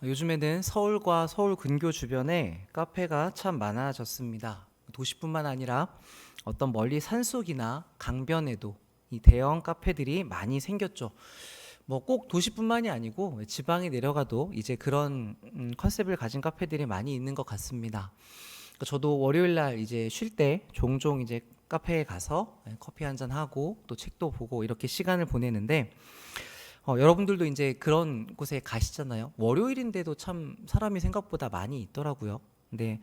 요즘에는 서울과 서울 근교 주변에 카페가 참 많아졌습니다. 도시뿐만 아니라 어떤 멀리 산속이나 강변에도 이 대형 카페들이 많이 생겼죠. 뭐 꼭 도시뿐만이 아니고 지방에 내려가도 이제 그런 컨셉을 가진 카페들이 많이 있는 것 같습니다. 저도 월요일 날 이제 쉴 때 종종 이제 카페에 가서 커피 한잔 하고 또 책도 보고 이렇게 시간을 보내는데 여러분들도 이제 그런 곳에 가시잖아요. 월요일인데도 참 사람이 생각보다 많이 있더라고요. 근데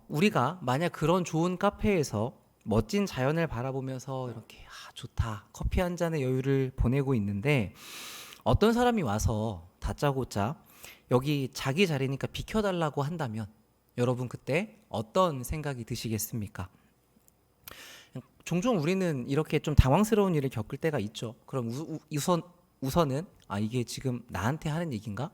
우리가 만약 그런 좋은 카페에서 멋진 자연을 바라보면서 이렇게 좋다 커피 한 잔의 여유를 보내고 있는데 어떤 사람이 와서 다짜고짜 여기 자기 자리니까 비켜달라고 한다면 여러분 그때 어떤 생각이 드시겠습니까? 종종 우리는 이렇게 좀 당황스러운 일을 겪을 때가 있죠. 그럼 우선은 이게 지금 나한테 하는 얘기인가?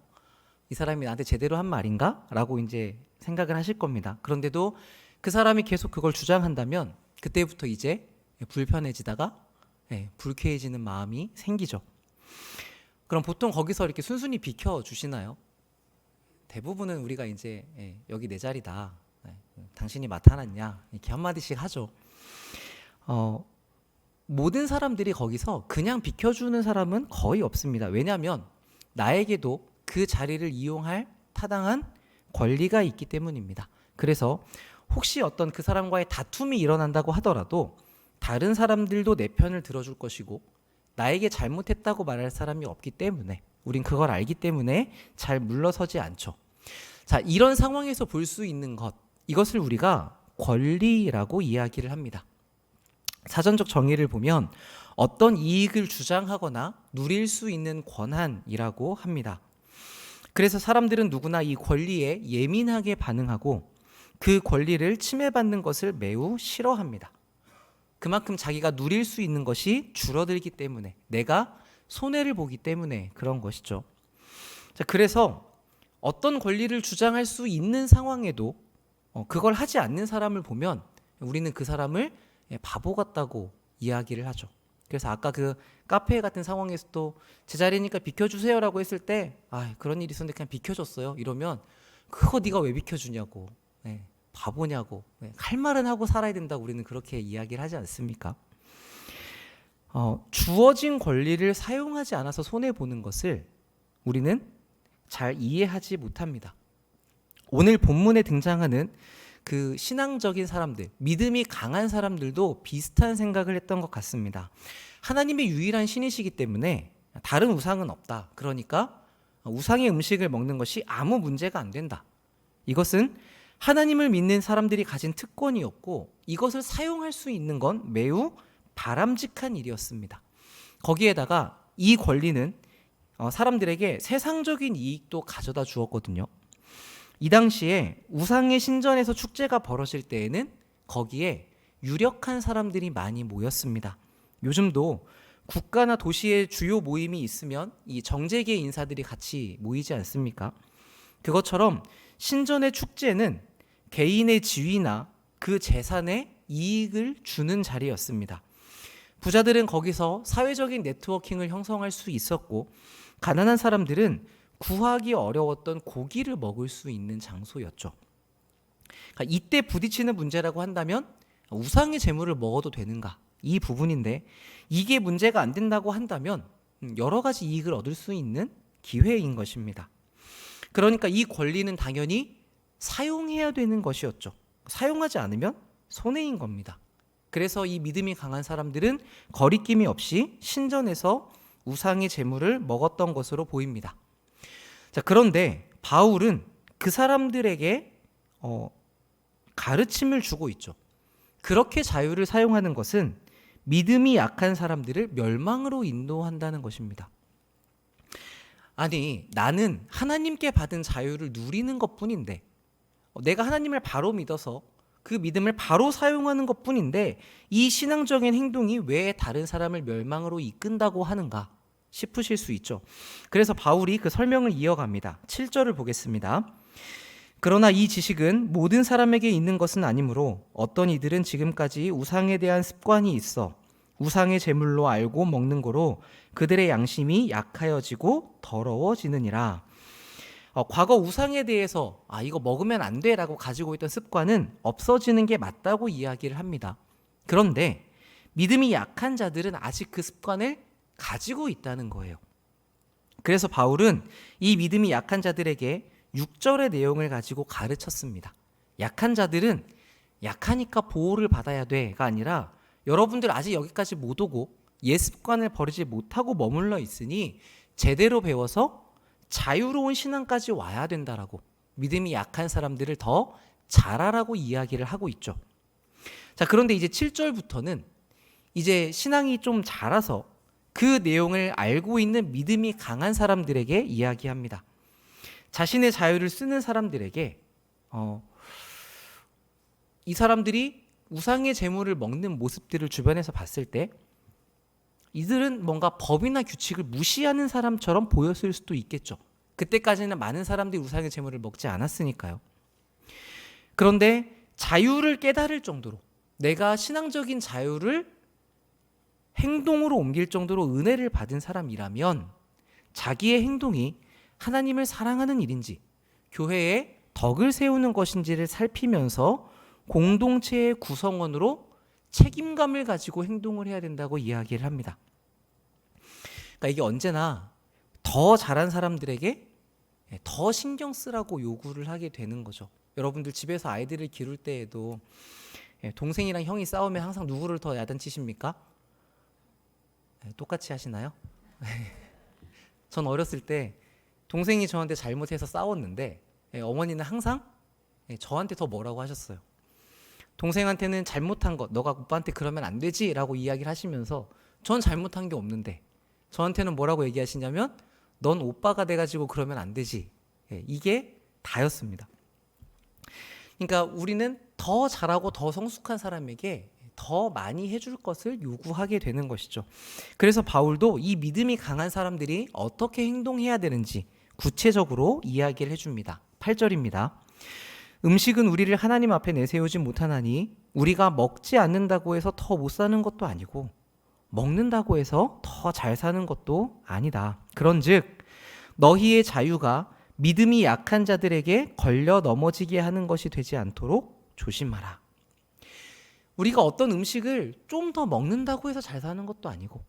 이 사람이 나한테 제대로 한 말인가? 라고 이제 생각을 하실 겁니다. 그런데도 그 사람이 계속 그걸 주장한다면 그때부터 이제 불편해지다가 불쾌해지는 마음이 생기죠. 그럼 보통 거기서 이렇게 순순히 비켜 주시나요? 대부분은 우리가 이제 여기 내 자리다. 당신이 맡아놨냐? 이렇게 한마디씩 하죠. 어, 모든 사람들이 거기서 그냥 비켜주는 사람은 거의 없습니다. 왜냐하면 나에게도 그 자리를 이용할 타당한 권리가 있기 때문입니다. 그래서 혹시 어떤 그 사람과의 다툼이 일어난다고 하더라도 다른 사람들도 내 편을 들어줄 것이고 나에게 잘못했다고 말할 사람이 없기 때문에 우린 그걸 알기 때문에 잘 물러서지 않죠. 자, 이런 상황에서 볼 수 있는 이것을 우리가 권리라고 이야기를 합니다. 사전적 정의를 보면 어떤 이익을 주장하거나 누릴 수 있는 권한이라고 합니다. 그래서 사람들은 누구나 이 권리에 예민하게 반응하고 그 권리를 침해받는 것을 매우 싫어합니다. 그만큼 자기가 누릴 수 있는 것이 줄어들기 때문에 내가 손해를 보기 때문에 그런 것이죠. 자, 그래서 어떤 권리를 주장할 수 있는 상황에도 그걸 하지 않는 사람을 보면 우리는 그 사람을 바보 같다고 이야기를 하죠. 그래서 아까 그 카페 같은 상황에서도 제 자리니까 비켜주세요라고 했을 때 그런 일이 있었는데 그냥 비켜줬어요 이러면 그거 네가 왜 비켜주냐고 바보냐고 할 말은 하고 살아야 된다고 우리는 그렇게 이야기를 하지 않습니까? 주어진 권리를 사용하지 않아서 손해보는 것을 우리는 잘 이해하지 못합니다. 오늘 본문에 등장하는 그 신앙적인 사람들, 믿음이 강한 사람들도 비슷한 생각을 했던 것 같습니다. 하나님의 유일한 신이시기 때문에 다른 우상은 없다. 그러니까 우상의 음식을 먹는 것이 아무 문제가 안 된다. 이것은 하나님을 믿는 사람들이 가진 특권이었고 이것을 사용할 수 있는 건 매우 바람직한 일이었습니다. 거기에다가 이 권리는 사람들에게 세상적인 이익도 가져다 주었거든요. 이 당시에 우상의 신전에서 축제가 벌어질 때에는 거기에 유력한 사람들이 많이 모였습니다. 요즘도 국가나 도시의 주요 모임이 있으면 이 정재계 인사들이 같이 모이지 않습니까? 그것처럼 신전의 축제는 개인의 지위나 그 재산에 이익을 주는 자리였습니다. 부자들은 거기서 사회적인 네트워킹을 형성할 수 있었고 가난한 사람들은 구하기 어려웠던 고기를 먹을 수 있는 장소였죠. 그러니까 이때 부딪히는 문제라고 한다면 우상의 재물을 먹어도 되는가? 이 부분인데 이게 문제가 안 된다고 한다면 여러 가지 이익을 얻을 수 있는 기회인 것입니다. 그러니까 이 권리는 당연히 사용해야 되는 것이었죠. 사용하지 않으면 손해인 겁니다. 그래서 이 믿음이 강한 사람들은 거리낌이 없이 신전에서 우상의 재물을 먹었던 것으로 보입니다. 자, 그런데 바울은 그 사람들에게 가르침을 주고 있죠. 그렇게 자유를 사용하는 것은 믿음이 약한 사람들을 멸망으로 인도한다는 것입니다. 아니, 나는 하나님께 받은 자유를 누리는 것뿐인데 내가 하나님을 바로 믿어서 그 믿음을 바로 사용하는 것뿐인데 이 신앙적인 행동이 왜 다른 사람을 멸망으로 이끈다고 하는가 싶으실 수 있죠. 그래서 바울이 그 설명을 이어갑니다. 7절을 보겠습니다. 그러나 이 지식은 모든 사람에게 있는 것은 아니므로 어떤 이들은 지금까지 우상에 대한 습관이 있어 우상의 제물로 알고 먹는 거로 그들의 양심이 약하여지고 더러워지느니라. 과거 우상에 대해서 이거 먹으면 안 돼라고 가지고 있던 습관은 없어지는 게 맞다고 이야기를 합니다. 그런데 믿음이 약한 자들은 아직 그 습관을 가지고 있다는 거예요. 그래서 바울은 이 믿음이 약한 자들에게 6절의 내용을 가지고 가르쳤습니다. 약한 자들은 약하니까 보호를 받아야 돼가 아니라 여러분들 아직 여기까지 못 오고 옛 습관을 버리지 못하고 머물러 있으니 제대로 배워서 자유로운 신앙까지 와야 된다라고 믿음이 약한 사람들을 더 잘하라고 이야기를 하고 있죠. 자, 그런데 이제 7절부터는 이제 신앙이 좀 자라서 그 내용을 알고 있는 믿음이 강한 사람들에게 이야기합니다. 자신의 자유를 쓰는 사람들에게 이 사람들이 우상의 재물을 먹는 모습들을 주변에서 봤을 때 이들은 뭔가 법이나 규칙을 무시하는 사람처럼 보였을 수도 있겠죠. 그때까지는 많은 사람들이 우상의 재물을 먹지 않았으니까요. 그런데 자유를 깨달을 정도로 내가 신앙적인 자유를 행동으로 옮길 정도로 은혜를 받은 사람이라면 자기의 행동이 하나님을 사랑하는 일인지 교회에 덕을 세우는 것인지를 살피면서 공동체의 구성원으로 책임감을 가지고 행동을 해야 된다고 이야기를 합니다. 그러니까 이게 언제나 더 잘한 사람들에게 더 신경 쓰라고 요구를 하게 되는 거죠. 여러분들 집에서 아이들을 기를 때에도 동생이랑 형이 싸우면 항상 누구를 더 야단치십니까? 똑같이 하시나요? 전 어렸을 때 동생이 저한테 잘못해서 싸웠는데 어머니는 항상 저한테 더 뭐라고 하셨어요. 동생한테는 잘못한 것, 너가 오빠한테 그러면 안 되지 라고 이야기를 하시면서 전 잘못한 게 없는데 저한테는 뭐라고 얘기하시냐면 넌 오빠가 돼가지고 그러면 안 되지. 이게 다였습니다. 그러니까 우리는 더 잘하고 더 성숙한 사람에게 더 많이 해줄 것을 요구하게 되는 것이죠. 그래서 바울도 이 믿음이 강한 사람들이 어떻게 행동해야 되는지 구체적으로 이야기를 해줍니다. 8절입니다. 음식은 우리를 하나님 앞에 내세우지 못하나니 우리가 먹지 않는다고 해서 더 못 사는 것도 아니고 먹는다고 해서 더 잘 사는 것도 아니다. 그런즉 너희의 자유가 믿음이 약한 자들에게 걸려 넘어지게 하는 것이 되지 않도록 조심하라. 우리가 어떤 음식을 좀 더 먹는다고 해서 잘 사는 것도 아니고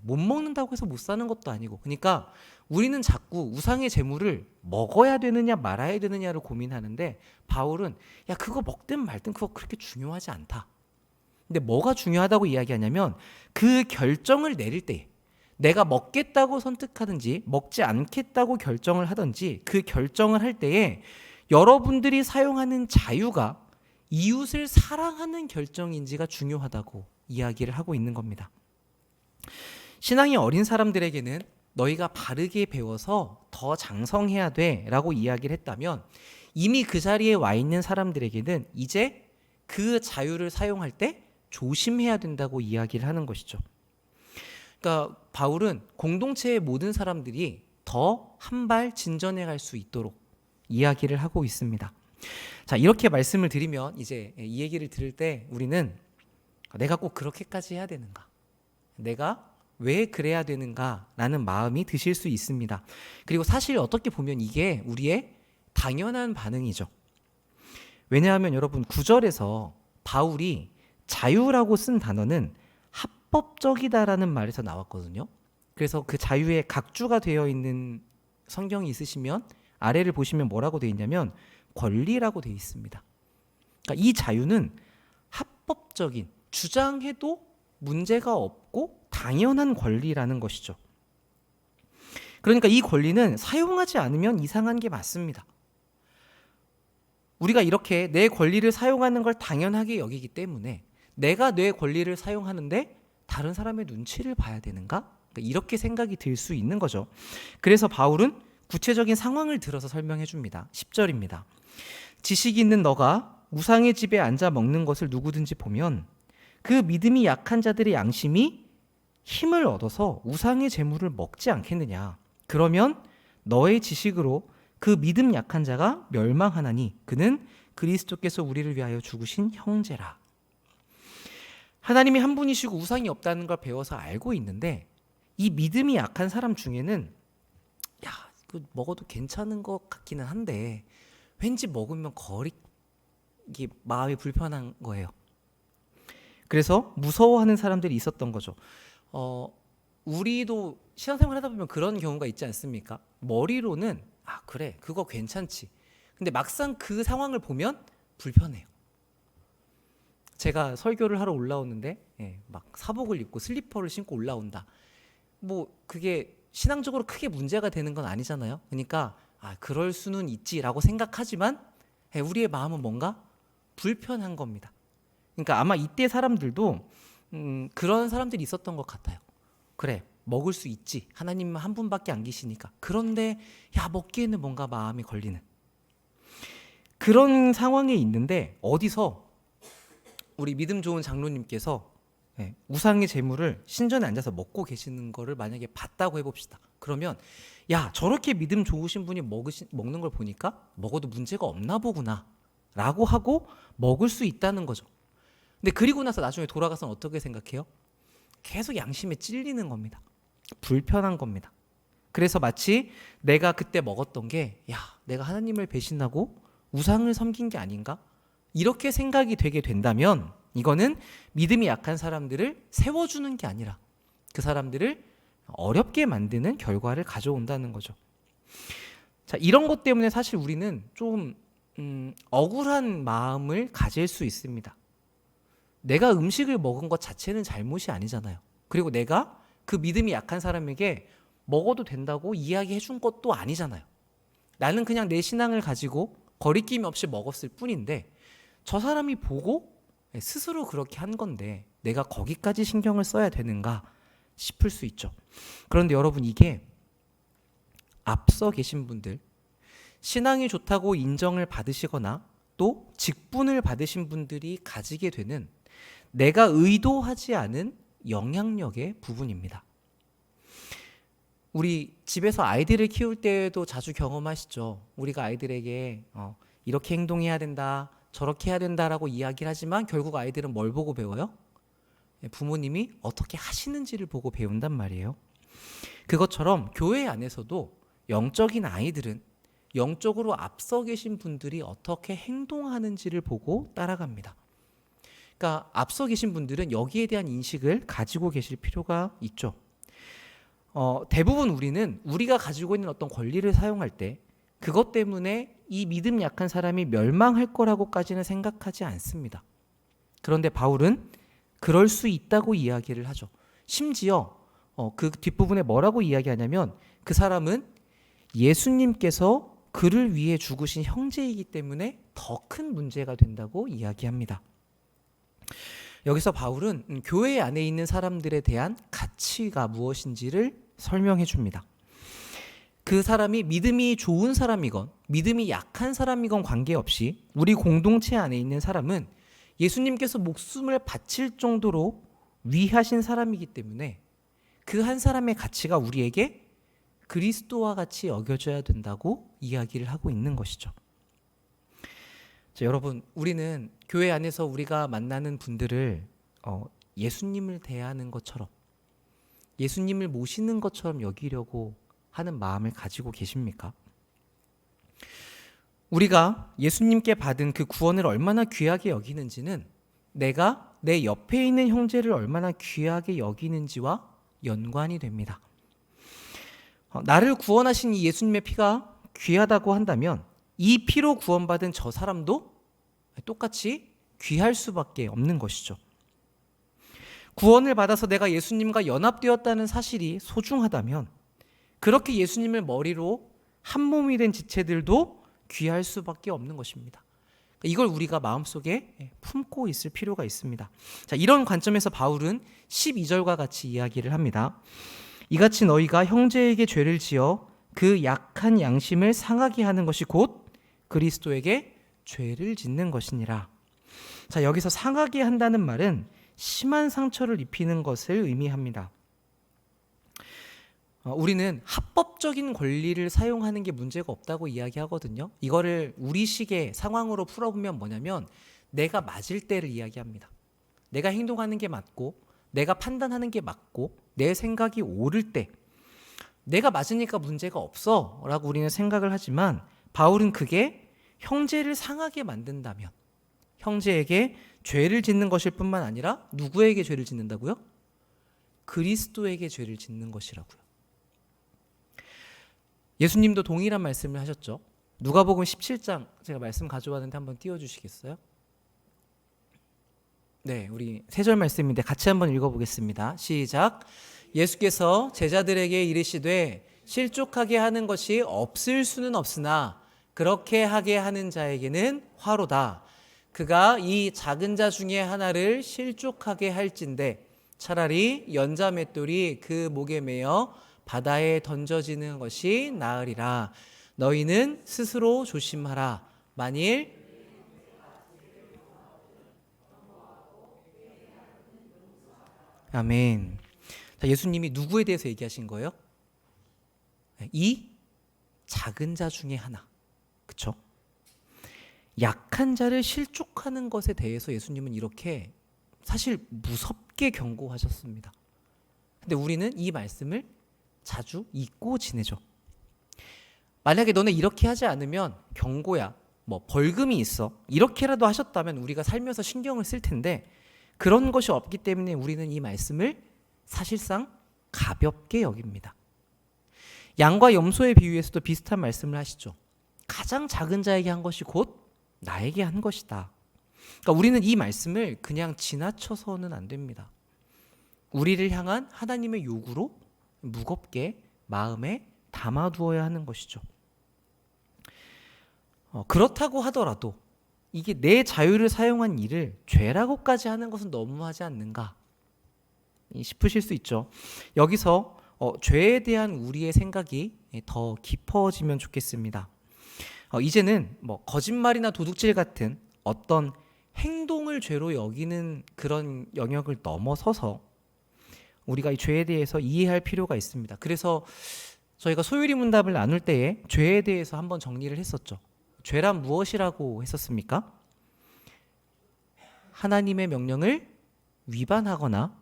못 먹는다고 해서 못 사는 것도 아니고, 그러니까 우리는 자꾸 우상의 재물을 먹어야 되느냐 말아야 되느냐를 고민하는데 바울은 야 그거 먹든 말든 그거 그렇게 중요하지 않다. 근데 뭐가 중요하다고 이야기하냐면 그 결정을 내릴 때 내가 먹겠다고 선택하든지 먹지 않겠다고 결정을 하든지 그 결정을 할 때에 여러분들이 사용하는 자유가 이웃을 사랑하는 결정인지가 중요하다고 이야기를 하고 있는 겁니다. 신앙이 어린 사람들에게는 너희가 바르게 배워서 더 장성해야 돼 라고 이야기를 했다면 이미 그 자리에 와 있는 사람들에게는 이제 그 자유를 사용할 때 조심해야 된다고 이야기를 하는 것이죠. 그러니까 바울은 공동체의 모든 사람들이 더 한 발 진전해 갈 수 있도록 이야기를 하고 있습니다. 자, 이렇게 말씀을 드리면 이제 이 얘기를 들을 때 우리는 내가 꼭 그렇게까지 해야 되는가? 내가 왜 그래야 되는가? 라는 마음이 드실 수 있습니다. 그리고 사실 어떻게 보면 이게 우리의 당연한 반응이죠. 왜냐하면 여러분 9절에서 바울이 자유라고 쓴 단어는 합법적이다라는 말에서 나왔거든요. 그래서 그 자유의 각주가 되어 있는 성경이 있으시면 아래를 보시면 뭐라고 되어 있냐면 권리라고 되어 있습니다. 그러니까 이 자유는 합법적인, 주장해도 문제가 없고 당연한 권리라는 것이죠. 그러니까 이 권리는 사용하지 않으면 이상한 게 맞습니다. 우리가 이렇게 내 권리를 사용하는 걸 당연하게 여기기 때문에 내가 내 권리를 사용하는데 다른 사람의 눈치를 봐야 되는가? 그러니까 이렇게 생각이 들 수 있는 거죠. 그래서 바울은 구체적인 상황을 들어서 설명해 줍니다. 10절입니다. 지식이 있는 너가 우상의 집에 앉아 먹는 것을 누구든지 보면 그 믿음이 약한 자들의 양심이 힘을 얻어서 우상의 재물을 먹지 않겠느냐. 그러면 너의 지식으로 그 믿음 약한 자가 멸망하나니 그는 그리스도께서 우리를 위하여 죽으신 형제라. 하나님이 한 분이시고 우상이 없다는 걸 배워서 알고 있는데 이 믿음이 약한 사람 중에는 야, 먹어도 괜찮은 것 같기는 한데 왠지 먹으면 이게 마음이 불편한 거예요. 그래서 무서워하는 사람들이 있었던 거죠. 우리도 신앙생활 하다 보면 그런 경우가 있지 않습니까? 머리로는 그래 그거 괜찮지. 근데 막상 그 상황을 보면 불편해요. 제가 설교를 하러 올라오는데 막 사복을 입고 슬리퍼를 신고 올라온다. 뭐 그게 신앙적으로 크게 문제가 되는 건 아니잖아요. 그러니까 그럴 수는 있지라고 생각하지만 우리의 마음은 뭔가 불편한 겁니다. 그러니까 아마 이때 사람들도 그런 사람들이 있었던 것 같아요. 그래 먹을 수 있지. 하나님은 한 분밖에 안 계시니까. 그런데 먹기에는 뭔가 마음이 걸리는 그런 상황에 있는데 어디서 우리 믿음 좋은 장로님께서 우상의 제물을 신전에 앉아서 먹고 계시는 거를 만약에 봤다고 해봅시다. 그러면 저렇게 믿음 좋으신 분이 먹는 걸 보니까 먹어도 문제가 없나 보구나 라고 하고 먹을 수 있다는 거죠. 근데 그리고 나서 나중에 돌아가서는 어떻게 생각해요? 계속 양심에 찔리는 겁니다. 불편한 겁니다. 그래서 마치 내가 그때 먹었던 게 내가 하나님을 배신하고 우상을 섬긴 게 아닌가? 이렇게 생각이 되게 된다면 이거는 믿음이 약한 사람들을 세워주는 게 아니라 그 사람들을 어렵게 만드는 결과를 가져온다는 거죠. 자, 이런 것 때문에 사실 우리는 좀 억울한 마음을 가질 수 있습니다. 내가 음식을 먹은 것 자체는 잘못이 아니잖아요. 그리고 내가 그 믿음이 약한 사람에게 먹어도 된다고 이야기해 준 것도 아니잖아요. 나는 그냥 내 신앙을 가지고 거리낌 없이 먹었을 뿐인데 저 사람이 보고 스스로 그렇게 한 건데 내가 거기까지 신경을 써야 되는가 싶을 수 있죠. 그런데 여러분 이게 앞서 계신 분들 신앙이 좋다고 인정을 받으시거나 또 직분을 받으신 분들이 가지게 되는 내가 의도하지 않은 영향력의 부분입니다. 우리 집에서 아이들을 키울 때도 자주 경험하시죠. 우리가 아이들에게 이렇게 행동해야 된다, 저렇게 해야 된다라고 이야기를 하지만 결국 아이들은 뭘 보고 배워요? 부모님이 어떻게 하시는지를 보고 배운단 말이에요. 그것처럼 교회 안에서도 영적인 아이들은 영적으로 앞서 계신 분들이 어떻게 행동하는지를 보고 따라갑니다. 그러니까 앞서 계신 분들은 여기에 대한 인식을 가지고 계실 필요가 있죠. 대부분 우리는 우리가 가지고 있는 어떤 권리를 사용할 때 그것 때문에 이 믿음 약한 사람이 멸망할 거라고까지는 생각하지 않습니다. 그런데 바울은 그럴 수 있다고 이야기를 하죠. 심지어 그 뒷부분에 뭐라고 이야기하냐면 그 사람은 예수님께서 그를 위해 죽으신 형제이기 때문에 더 큰 문제가 된다고 이야기합니다. 여기서 바울은 교회 안에 있는 사람들에 대한 가치가 무엇인지를 설명해 줍니다. 그 사람이 믿음이 좋은 사람이건 믿음이 약한 사람이건 관계없이 우리 공동체 안에 있는 사람은 예수님께서 목숨을 바칠 정도로 위하신 사람이기 때문에 그 한 사람의 가치가 우리에게 그리스도와 같이 여겨져야 된다고 이야기를 하고 있는 것이죠. 자, 여러분, 우리는 교회 안에서 우리가 만나는 분들을 예수님을 대하는 것처럼 예수님을 모시는 것처럼 여기려고 하는 마음을 가지고 계십니까? 우리가 예수님께 받은 그 구원을 얼마나 귀하게 여기는지는 내가 내 옆에 있는 형제를 얼마나 귀하게 여기는지와 연관이 됩니다. 나를 구원하신 이 예수님의 피가 귀하다고 한다면 이 피로 구원받은 저 사람도 똑같이 귀할 수밖에 없는 것이죠. 구원을 받아서 내가 예수님과 연합되었다는 사실이 소중하다면 그렇게 예수님을 머리로 한 몸이 된 지체들도 귀할 수밖에 없는 것입니다. 이걸 우리가 마음속에 품고 있을 필요가 있습니다. 자, 이런 관점에서 바울은 12절과 같이 이야기를 합니다. 이같이 너희가 형제에게 죄를 지어 그 약한 양심을 상하게 하는 것이 곧 그리스도에게 죄를 짓는 것이니라. 자, 여기서 상하게 한다는 말은 심한 상처를 입히는 것을 의미합니다. 우리는 합법적인 권리를 사용하는 게 문제가 없다고 이야기하거든요. 이거를 우리식의 상황으로 풀어보면 뭐냐면 내가 맞을 때를 이야기합니다. 내가 행동하는 게 맞고 내가 판단하는 게 맞고 내 생각이 옳을 때 내가 맞으니까 문제가 없어 라고 우리는 생각을 하지만 바울은 그게 형제를 상하게 만든다면 형제에게 죄를 짓는 것일 뿐만 아니라 누구에게 죄를 짓는다고요? 그리스도에게 죄를 짓는 것이라고요. 예수님도 동일한 말씀을 하셨죠. 누가복음 17장 제가 말씀 가져왔는데 한번 띄워주시겠어요? 네, 우리 3절 말씀인데 같이 한번 읽어보겠습니다. 시작. 예수께서 제자들에게 이르시되 실족하게 하는 것이 없을 수는 없으나 그렇게 하게 하는 자에게는 화로다. 그가 이 작은 자 중에 하나를 실족하게 할진대 차라리 연자 맷돌이 그 목에 매어 바다에 던져지는 것이 나으리라. 너희는 스스로 조심하라. 만일 아멘. 자, 예수님이 누구에 대해서 얘기하신 거예요? 이 작은 자 중에 하나. 그렇죠? 약한 자를 실족하는 것에 대해서 예수님은 이렇게 사실 무섭게 경고하셨습니다. 근데 우리는 이 말씀을 자주 잊고 지내죠. 만약에 너네 이렇게 하지 않으면 경고야, 뭐 벌금이 있어, 이렇게라도 하셨다면 우리가 살면서 신경을 쓸 텐데 그런 것이 없기 때문에 우리는 이 말씀을 사실상 가볍게 여깁니다. 양과 염소의 비유에서도 비슷한 말씀을 하시죠. 가장 작은 자에게 한 것이 곧 나에게 한 것이다. 그러니까 우리는 이 말씀을 그냥 지나쳐서는 안 됩니다. 우리를 향한 하나님의 요구로 무겁게 마음에 담아두어야 하는 것이죠. 그렇다고 하더라도 이게 내 자유를 사용한 일을 죄라고까지 하는 것은 너무하지 않는가 싶으실 수 있죠. 여기서 죄에 대한 우리의 생각이 더 깊어지면 좋겠습니다. 이제는 뭐 거짓말이나 도둑질 같은 어떤 행동을 죄로 여기는 그런 영역을 넘어서서 우리가 이 죄에 대해서 이해할 필요가 있습니다. 그래서 저희가 소유리 문답을 나눌 때에 죄에 대해서 한번 정리를 했었죠. 죄란 무엇이라고 했었습니까? 하나님의 명령을 위반하거나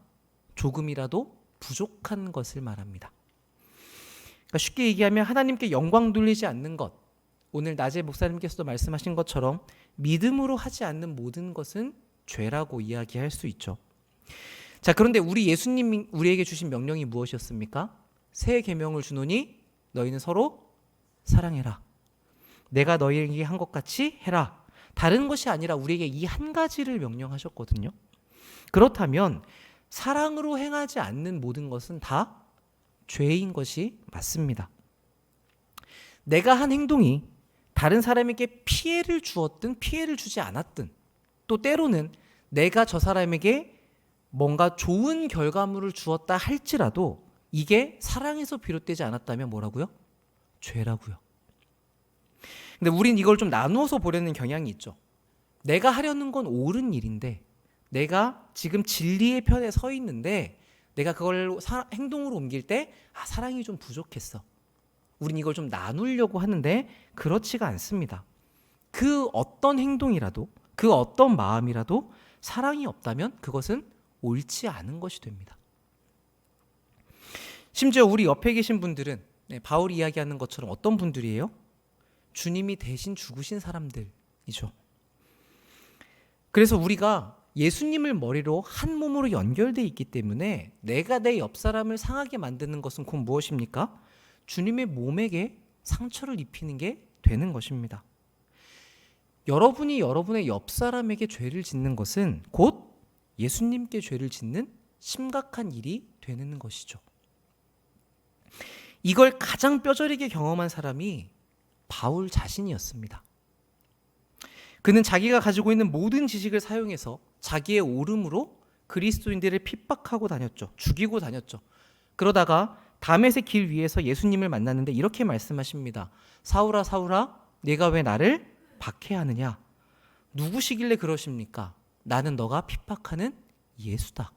조금이라도 부족한 것을 말합니다. 그러니까 쉽게 얘기하면 하나님께 영광 돌리지 않는 것, 오늘 낮에 목사님께서도 말씀하신 것처럼 믿음으로 하지 않는 모든 것은 죄라고 이야기할 수 있죠. 자, 그런데 우리 예수님이 우리에게 주신 명령이 무엇이었습니까? 새 계명을 주노니 너희는 서로 사랑해라. 내가 너희에게 한 것 같이 해라. 다른 것이 아니라 우리에게 이 한 가지를 명령하셨거든요. 그렇다면 사랑으로 행하지 않는 모든 것은 다 죄인 것이 맞습니다. 내가 한 행동이 다른 사람에게 피해를 주었든 피해를 주지 않았든 또 때로는 내가 저 사람에게 뭔가 좋은 결과물을 주었다 할지라도 이게 사랑에서 비롯되지 않았다면 뭐라고요? 죄라고요. 근데 우린 이걸 좀 나누어서 보려는 경향이 있죠. 내가 하려는 건 옳은 일인데 내가 지금 진리의 편에 서 있는데 내가 그걸 행동으로 옮길 때 사랑이 좀 부족했어. 우린 이걸 좀 나누려고 하는데 그렇지가 않습니다. 그 어떤 행동이라도 그 어떤 마음이라도 사랑이 없다면 그것은 옳지 않은 것이 됩니다. 심지어 우리 옆에 계신 분들은 바울이 이야기하는 것처럼 어떤 분들이에요? 주님이 대신 죽으신 사람들이죠. 그래서 우리가 예수님을 머리로 한 몸으로 연결되어 있기 때문에 내가 내 옆 사람을 상하게 만드는 것은 곧 무엇입니까? 주님의 몸에게 상처를 입히는 게 되는 것입니다. 여러분이 여러분의 옆 사람에게 죄를 짓는 것은 곧 예수님께 죄를 짓는 심각한 일이 되는 것이죠. 이걸 가장 뼈저리게 경험한 사람이 바울 자신이었습니다. 그는 자기가 가지고 있는 모든 지식을 사용해서 자기의 오름으로 그리스도인들을 핍박하고 다녔죠. 죽이고 다녔죠. 그러다가 다메섹 길 위에서 예수님을 만났는데 이렇게 말씀하십니다. 사울아 사울아 네가 왜 나를 박해하느냐? 누구시길래 그러십니까? 나는 너가 핍박하는 예수다.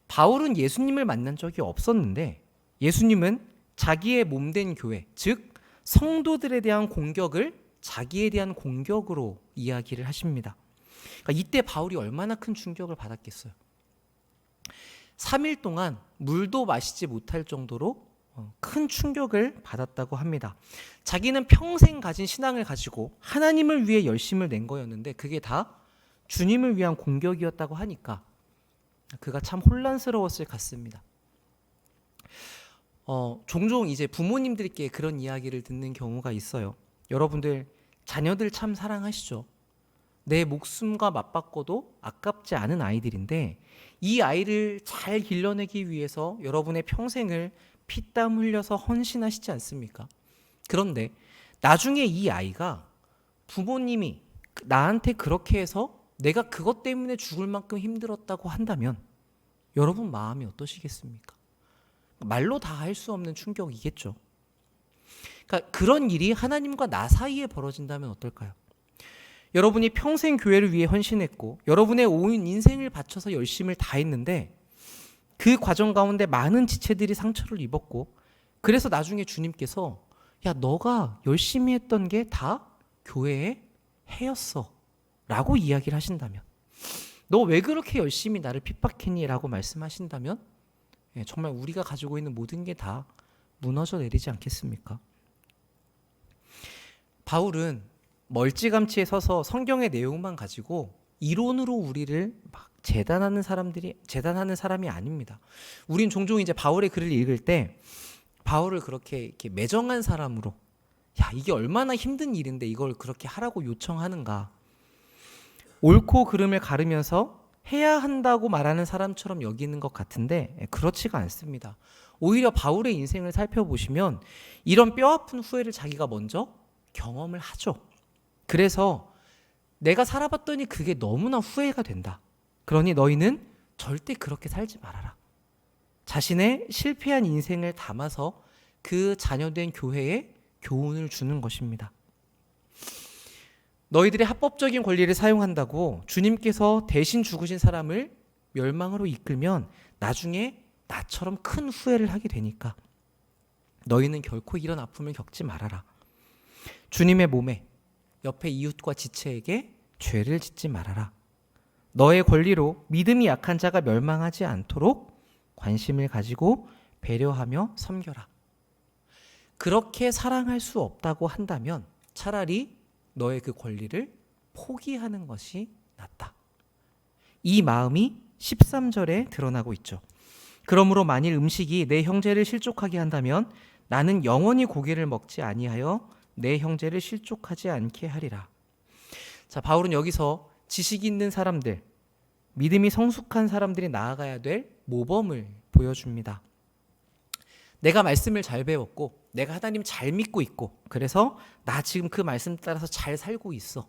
바울은 예수님을 만난 적이 없었는데 예수님은 자기의 몸된 교회, 즉 성도들에 대한 공격을 자기에 대한 공격으로 이야기를 하십니다. 그러니까 이때 바울이 얼마나 큰 충격을 받았겠어요. 3일 동안 물도 마시지 못할 정도로 큰 충격을 받았다고 합니다. 자기는 평생 가진 신앙을 가지고 하나님을 위해 열심을 낸 거였는데 그게 다 주님을 위한 공격이었다고 하니까 그가 참 혼란스러웠을 같습니다. 종종 이제 부모님들께 그런 이야기를 듣는 경우가 있어요. 여러분들 자녀들 참 사랑하시죠? 내 목숨과 맞바꿔도 아깝지 않은 아이들인데 이 아이를 잘 길러내기 위해서 여러분의 평생을 피땀 흘려서 헌신하시지 않습니까? 그런데 나중에 이 아이가 부모님이 나한테 그렇게 해서 내가 그것 때문에 죽을 만큼 힘들었다고 한다면 여러분 마음이 어떠시겠습니까? 말로 다 할 수 없는 충격이겠죠. 그러니까 그런 일이 하나님과 나 사이에 벌어진다면 어떨까요? 여러분이 평생 교회를 위해 헌신했고 여러분의 온 인생을 바쳐서 열심을 다했는데 그 과정 가운데 많은 지체들이 상처를 입었고 그래서 나중에 주님께서 야 너가 열심히 했던 게 다 교회의 해였어 라고 이야기를 하신다면 너 왜 그렇게 열심히 나를 핍박했니? 라고 말씀하신다면 정말 우리가 가지고 있는 모든 게 다 무너져 내리지 않겠습니까? 바울은 멀찌감치에 서서 성경의 내용만 가지고 이론으로 우리를 막 재단하는 사람이 아닙니다. 우린 종종 이제 바울의 글을 읽을 때 바울을 그렇게 이렇게 매정한 사람으로 야 이게 얼마나 힘든 일인데 이걸 그렇게 하라고 요청하는가 옳고 그름을 가르면서 해야 한다고 말하는 사람처럼 여기는 것 같은데 그렇지가 않습니다. 오히려 바울의 인생을 살펴보시면 이런 뼈아픈 후회를 자기가 먼저 경험을 하죠. 그래서 내가 살아봤더니 그게 너무나 후회가 된다. 그러니 너희는 절대 그렇게 살지 말아라. 자신의 실패한 인생을 담아서 그 자녀된 교회에 교훈을 주는 것입니다. 너희들의 합법적인 권리를 사용한다고 주님께서 대신 죽으신 사람을 멸망으로 이끌면 나중에 나처럼 큰 후회를 하게 되니까 너희는 결코 이런 아픔을 겪지 말아라. 주님의 몸에 옆에 이웃과 지체에게 죄를 짓지 말아라. 너의 권리로 믿음이 약한 자가 멸망하지 않도록 관심을 가지고 배려하며 섬겨라. 그렇게 사랑할 수 없다고 한다면 차라리 너의 그 권리를 포기하는 것이 낫다. 이 마음이 13절에 드러나고 있죠. 그러므로 만일 음식이 내 형제를 실족하게 한다면 나는 영원히 고기를 먹지 아니하여 내 형제를 실족하지 않게 하리라. 자, 바울은 여기서 지식 있는 사람들, 믿음이 성숙한 사람들이 나아가야 될 모범을 보여줍니다. 내가 말씀을 잘 배웠고 내가 하나님 잘 믿고 있고 그래서 나 지금 그 말씀 따라서 잘 살고 있어.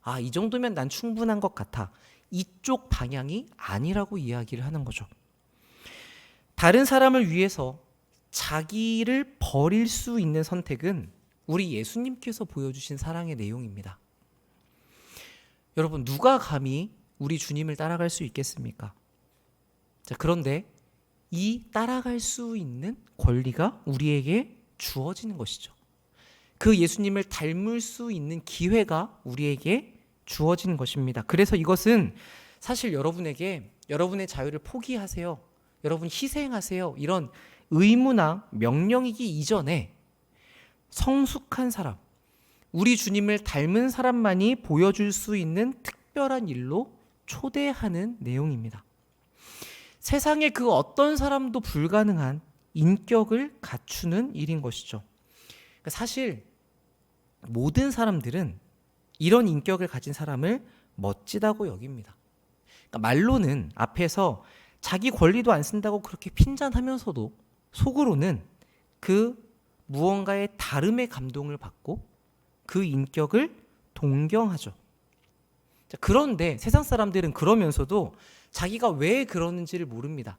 아, 이 정도면 난 충분한 것 같아. 이쪽 방향이 아니라고 이야기를 하는 거죠. 다른 사람을 위해서 자기를 버릴 수 있는 선택은 우리 예수님께서 보여주신 사랑의 내용입니다. 여러분, 누가 감히 우리 주님을 따라갈 수 있겠습니까? 자, 그런데 이 따라갈 수 있는 권리가 우리에게 주어지는 것이죠. 그 예수님을 닮을 수 있는 기회가 우리에게 주어지는 것입니다. 그래서 이것은 사실 여러분에게 여러분의 자유를 포기하세요, 여러분 희생하세요, 이런 의무나 명령이기 이전에 성숙한 사람, 우리 주님을 닮은 사람만이 보여줄 수 있는 특별한 일로 초대하는 내용입니다. 세상에 그 어떤 사람도 불가능한 인격을 갖추는 일인 것이죠. 사실 모든 사람들은 이런 인격을 가진 사람을 멋지다고 여깁니다. 그러니까 말로는 앞에서 자기 권리도 안 쓴다고 그렇게 핀잔하면서도 속으로는 그 무언가의 다름의 감동을 받고 그 인격을 동경하죠. 그런데 세상 사람들은 그러면서도 자기가 왜 그러는지를 모릅니다.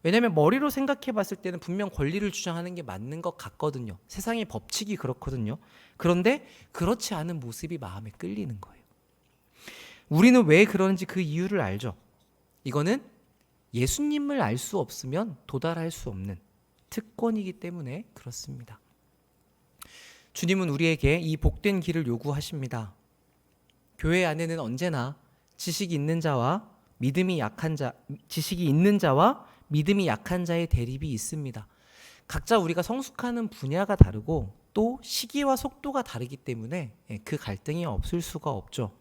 왜냐하면 머리로 생각해 봤을 때는 분명 권리를 주장하는 게 맞는 것 같거든요. 세상의 법칙이 그렇거든요. 그런데 그렇지 않은 모습이 마음에 끌리는 거예요. 우리는 왜 그러는지 그 이유를 알죠. 이거는 예수님을 알 수 없으면 도달할 수 없는 특권이기 때문에 그렇습니다. 주님은 우리에게 이 복된 길을 요구하십니다. 교회 안에는 언제나 지식이 있는 자와 믿음이 약한 자의 대립이 있습니다. 각자 우리가 성숙하는 분야가 다르고 또 시기와 속도가 다르기 때문에 그 갈등이 없을 수가 없죠.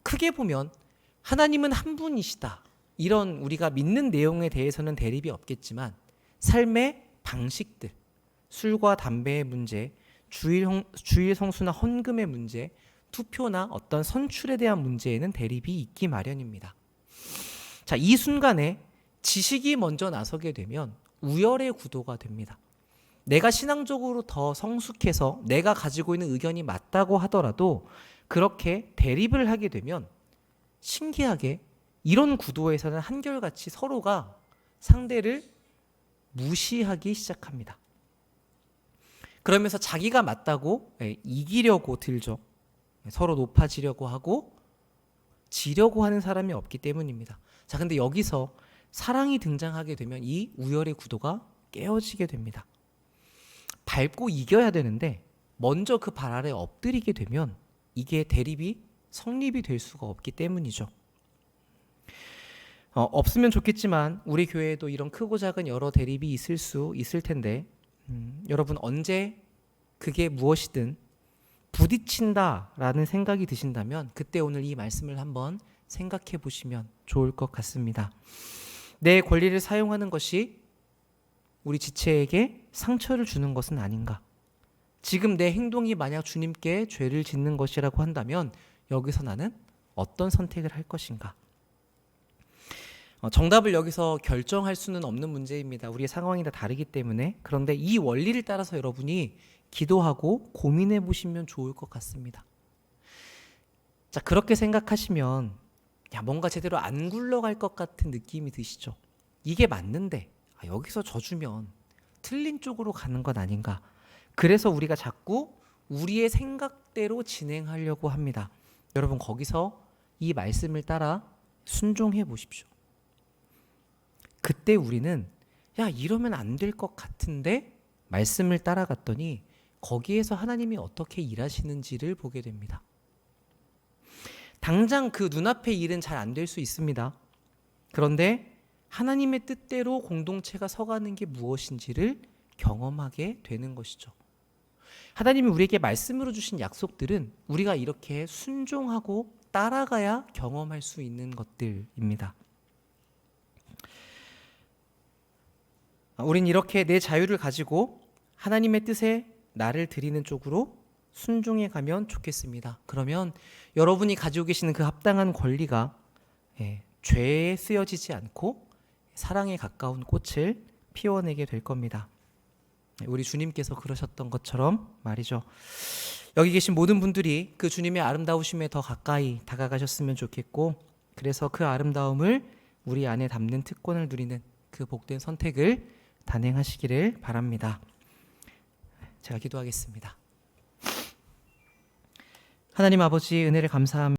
크게 보면 하나님은 한 분이시다. 이런 우리가 믿는 내용에 대해서는 대립이 없겠지만 삶의 방식들, 술과 담배의 문제, 주일 성수나 헌금의 문제, 투표나 어떤 선출에 대한 문제에는 대립이 있기 마련입니다. 자, 이 순간에 지식이 먼저 나서게 되면 우열의 구도가 됩니다. 내가 신앙적으로 더 성숙해서 내가 가지고 있는 의견이 맞다고 하더라도 그렇게 대립을 하게 되면 신기하게 이런 구도에서는 한결같이 서로가 상대를 무시하기 시작합니다. 그러면서 자기가 맞다고 이기려고 들죠. 서로 높아지려고 하고 지려고 하는 사람이 없기 때문입니다. 자, 근데 여기서 사랑이 등장하게 되면 이 우열의 구도가 깨어지게 됩니다. 밟고 이겨야 되는데 먼저 그 발 아래 엎드리게 되면 이게 대립이 성립이 될 수가 없기 때문이죠. 없으면 좋겠지만 우리 교회에도 이런 크고 작은 여러 대립이 있을 텐데 여러분 언제 그게 무엇이든 부딪힌다라는 생각이 드신다면 그때 오늘 이 말씀을 한번 생각해 보시면 좋을 것 같습니다. 내 권리를 사용하는 것이 우리 지체에게 상처를 주는 것은 아닌가? 지금 내 행동이 만약 주님께 죄를 짓는 것이라고 한다면 여기서 나는 어떤 선택을 할 것인가? 정답을 여기서 결정할 수는 없는 문제입니다. 우리의 상황이 다 다르기 때문에. 그런데 이 원리를 따라서 여러분이 기도하고 고민해 보시면 좋을 것 같습니다. 자, 그렇게 생각하시면 뭔가 제대로 안 굴러갈 것 같은 느낌이 드시죠? 이게 맞는데 여기서 져주면 틀린 쪽으로 가는 건 아닌가? 그래서 우리가 자꾸 우리의 생각대로 진행하려고 합니다. 여러분 거기서 이 말씀을 따라 순종해 보십시오. 그때 우리는 이러면 안 될 것 같은데 말씀을 따라갔더니 거기에서 하나님이 어떻게 일하시는지를 보게 됩니다. 당장 그 눈앞의 일은 잘 안 될 수 있습니다. 그런데 하나님의 뜻대로 공동체가 서가는 게 무엇인지를 경험하게 되는 것이죠. 하나님이 우리에게 말씀으로 주신 약속들은 우리가 이렇게 순종하고 따라가야 경험할 수 있는 것들입니다. 우린 이렇게 내 자유를 가지고 하나님의 뜻에 나를 드리는 쪽으로 순종해 가면 좋겠습니다. 그러면 여러분이 가지고 계시는 그 합당한 권리가 죄에 쓰여지지 않고 사랑에 가까운 꽃을 피워내게 될 겁니다. 우리 주님께서 그러셨던 것처럼 말이죠. 여기 계신 모든 분들이 그 주님의 아름다우심에 더 가까이 다가가셨으면 좋겠고 그래서 그 아름다움을 우리 안에 담는 특권을 누리는 그 복된 선택을 단행하시기를 바랍니다. 제가 기도하겠습니다. 하나님 아버지 은혜를 감사합니다.